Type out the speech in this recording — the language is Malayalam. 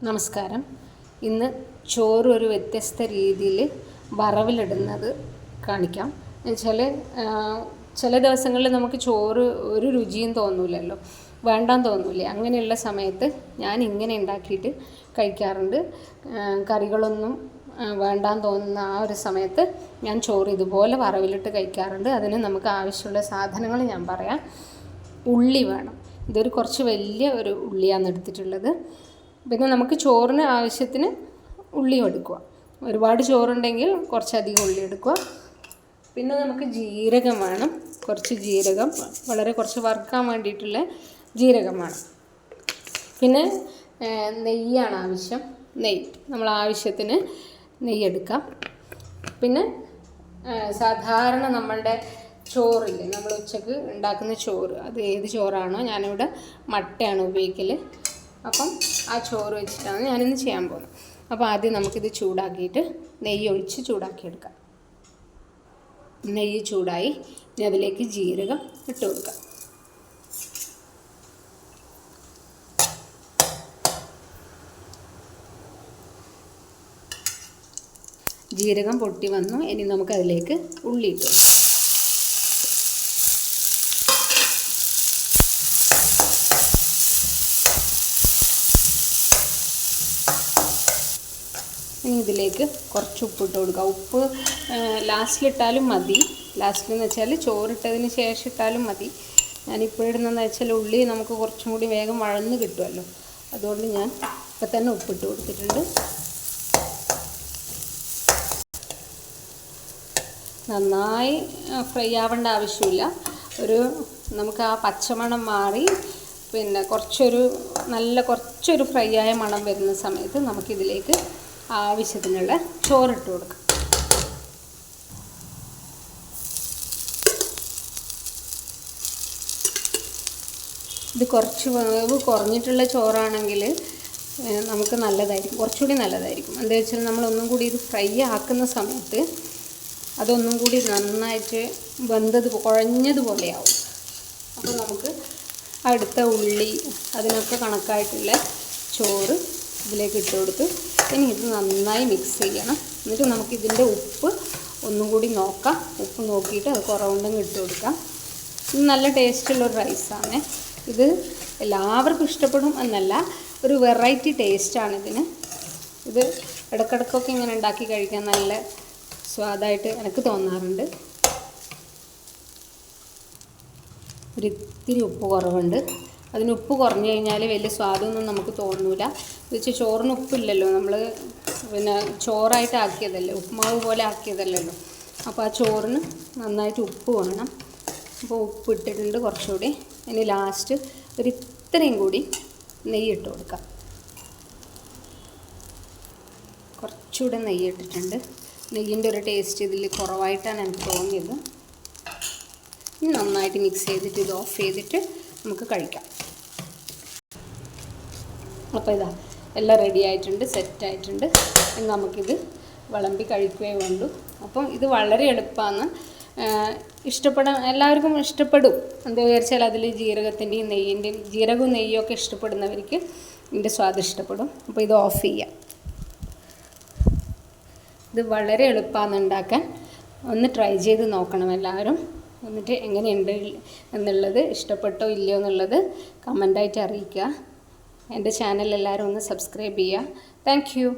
നമസ്കാരം. ഇന്ന് ചോറ് ഒരു വ്യത്യസ്ത രീതിയിൽ വറവിലിടുന്നത് കാണിക്കാം. എന്നുവെച്ചാൽ ചില ദിവസങ്ങളിൽ നമുക്ക് ചോറ് ഒരു രുചിയും തോന്നില്ലല്ലോ, വേണ്ടാന്ന് തോന്നില്ലേ. അങ്ങനെയുള്ള സമയത്ത് ഞാൻ ഇങ്ങനെ ഉണ്ടാക്കിയിട്ട് കഴിക്കാറുണ്ട്. കറികളൊന്നും വേണ്ടാന്ന് തോന്നുന്ന ആ ഒരു സമയത്ത് ഞാൻ ചോറ് ഇതുപോലെ വറവിലിട്ട് കഴിക്കാറുണ്ട്. അതിന് നമുക്ക് ആവശ്യമുള്ള സാധനങ്ങൾ ഞാൻ പറയാം. ഉള്ളി വേണം. ഇതൊരു കുറച്ച് വലിയ ഒരു ഉള്ളിയാണ് എടുത്തിട്ടുള്ളത്. പിന്നെ നമുക്ക് ചോറിന് ആവശ്യത്തിന് ഉള്ളി എടുക്കുക. ഒരുപാട് ചോറുണ്ടെങ്കിൽ കുറച്ചധികം ഉള്ളി എടുക്കുക. പിന്നെ നമുക്ക് ജീരകം വേണം. കുറച്ച് ജീരകം, വളരെ കുറച്ച് വറുക്കാൻ വേണ്ടിയിട്ടുള്ള ജീരകം വേണം. പിന്നെ നെയ്യാണ് ആവശ്യം. നെയ്യ് നമ്മൾ ആവശ്യത്തിന് നെയ്യ് എടുക്കാം. പിന്നെ സാധാരണ നമ്മളുടെ ചോറില്ലേ, നമ്മൾ ഉച്ചക്ക് ഉണ്ടാക്കുന്ന ചോറ്, അത് ഏത് ചോറാണോ, ഞാനിവിടെ മട്ടയാണ് ഉപയോഗിക്കൽ. അപ്പം ആ ചോറ് വെച്ചിട്ടാണ് ഞാനിന്ന് ചെയ്യാൻ പോകുന്നത്. അപ്പോൾ ആദ്യം നമുക്കിത് ചൂടാക്കിയിട്ട് നെയ്യ് ഒഴിച്ച് ചൂടാക്കിയെടുക്കാം. നെയ്യ് ചൂടായി, ഇനി അതിലേക്ക് ജീരകം ഇട്ട് കൊടുക്കാം. ജീരകം പൊട്ടി വന്നു. ഇനി നമുക്കതിലേക്ക് ഉള്ളി ഇട്ട് കൊടുക്കാം. ഇനി ഇതിലേക്ക് കുറച്ച് ഉപ്പിട്ട് കൊടുക്കുക. ഉപ്പ് ലാസ്റ്റിലിട്ടാലും മതി. ലാസ്റ്റിലെന്ന് വെച്ചാൽ ചോറിട്ടതിന് ശേഷം ഇട്ടാലും മതി. ഞാനിപ്പോൾ ഇടുന്നതെന്ന് വെച്ചാൽ ഉള്ളി നമുക്ക് കുറച്ചും കൂടി വേഗം വഴന്ന് കിട്ടുമല്ലോ, അതുകൊണ്ട് ഞാൻ ഇപ്പം തന്നെ ഉപ്പിട്ട് കൊടുത്തിട്ടുണ്ട്. നന്നായി ഫ്രൈ ആവേണ്ട ആവശ്യമില്ല. നമുക്ക് ആ പച്ചമണം മാറി പിന്നെ കുറച്ചൊരു ഫ്രൈ ആയ മണം വരുന്ന സമയത്ത് നമുക്കിതിലേക്ക് ആവശ്യത്തിനുള്ള ചോറിട്ട് കൊടുക്കാം. ഇത് കുറച്ച് വേവ് കുറഞ്ഞിട്ടുള്ള ചോറാണെങ്കിൽ നമുക്ക് നല്ലതായിരിക്കും, കുറച്ചുകൂടി നല്ലതായിരിക്കും. എന്താ വെച്ചാൽ നമ്മളൊന്നും കൂടി ഇത് ഫ്രൈ ആക്കുന്ന സമയത്ത് അതൊന്നും കൂടി നന്നായിട്ട് കുഴഞ്ഞതുപോലെയാവും. അപ്പോൾ നമുക്ക് അടുത്ത ഉള്ളി അതിനൊക്കെ കണക്കായിട്ടുള്ള ചോറ് ഇതിലേക്ക് ഇട്ട് കൊടുത്ത് ഇനി ഇത് നന്നായി മിക്സ് ചെയ്യണം. എന്നിട്ട് നമുക്കിതിൻ്റെ ഉപ്പ് ഒന്നും കൂടി നോക്കാം. ഉപ്പ് നോക്കിയിട്ട് അത് കുറവുണ്ടെങ്കിൽ ഇട്ട് കൊടുക്കാം. ഇത് നല്ല ടേസ്റ്റുള്ളൊരു റൈസാണ്. ഇത് എല്ലാവർക്കും ഇഷ്ടപ്പെടും എന്നല്ല, ഒരു വെറൈറ്റി ടേസ്റ്റാണ് ഇതിന്. ഇത് ഇടയ്ക്കിടയ്ക്കൊക്കെ ഇങ്ങനെ ഉണ്ടാക്കി കഴിക്കാൻ നല്ല സ്വാദായിട്ട് എനിക്ക് തോന്നാറുണ്ട്. ഒരിത്തിരി ഉപ്പ് കുറവുണ്ട്. അതിന് ഉപ്പ് കുറഞ്ഞു കഴിഞ്ഞാൽ വലിയ സ്വാദമൊന്നും നമുക്ക് തോന്നില്ല. എന്ന് വെച്ചാൽ ചോറിന് ഉപ്പില്ലല്ലോ, നമ്മൾ പിന്നെ ചോറായിട്ട് ആക്കിയതല്ലേ, ഉപ്പുമാവ് പോലെ ആക്കിയതല്ലല്ലോ. അപ്പോൾ ആ ചോറിന് നന്നായിട്ട് ഉപ്പ് വേണം. അപ്പോൾ ഉപ്പ് ഇട്ടിട്ടുണ്ട് കുറച്ചുകൂടി. ഇനി ലാസ്റ്റ് ഇത്രയും കൂടി നെയ്യ് ഇട്ട് കൊടുക്കാം. കുറച്ചുകൂടെ നെയ്യ് ഇട്ടിട്ടുണ്ട്. നെയ്യിൻ്റെ ഒരു ടേസ്റ്റ് ഇതിൽ കുറവായിട്ടാണ് എനിക്ക് തോന്നിയത്. ഇനി നന്നായിട്ട് മിക്സ് ചെയ്തിട്ട് ഇത് ഓഫ് ചെയ്തിട്ട് നമുക്ക് കഴിക്കാം. അപ്പോൾ ഇതാ എല്ലാം റെഡി ആയിട്ടുണ്ട്, സെറ്റായിട്ടുണ്ട്. ഇനി നമുക്കിത് വിളമ്പി കഴിക്കുകയേ വേണ്ടൂ. അപ്പം ഇത് വളരെ എളുപ്പമാണ്. എല്ലാവർക്കും ഇഷ്ടപ്പെടും. എന്താ വിചാരിച്ചാൽ അതിൽ ജീരകവും നെയ്യൊക്കെ ഇഷ്ടപ്പെടുന്നവർക്ക് ഇതിൻ്റെ സ്വാദ് ഇഷ്ടപ്പെടും. അപ്പോൾ ഇത് ഓഫ് ചെയ്യാം. ഇത് വളരെ എളുപ്പമാണ് ഉണ്ടാക്കാൻ. ഒന്ന് ട്രൈ ചെയ്ത് നോക്കണം എല്ലാവരും. എന്നിട്ട് എങ്ങനെയുണ്ട് എന്നുള്ളത്, ഇഷ്ടപ്പെട്ടോ ഇല്ലയോ എന്നുള്ളത് കമൻ്റായിട്ട് അറിയിക്കുക. എൻ്റെ ചാനൽ എല്ലാവരും ഒന്ന് സബ്സ്ക്രൈബ് ചെയ്യുക. Thank you.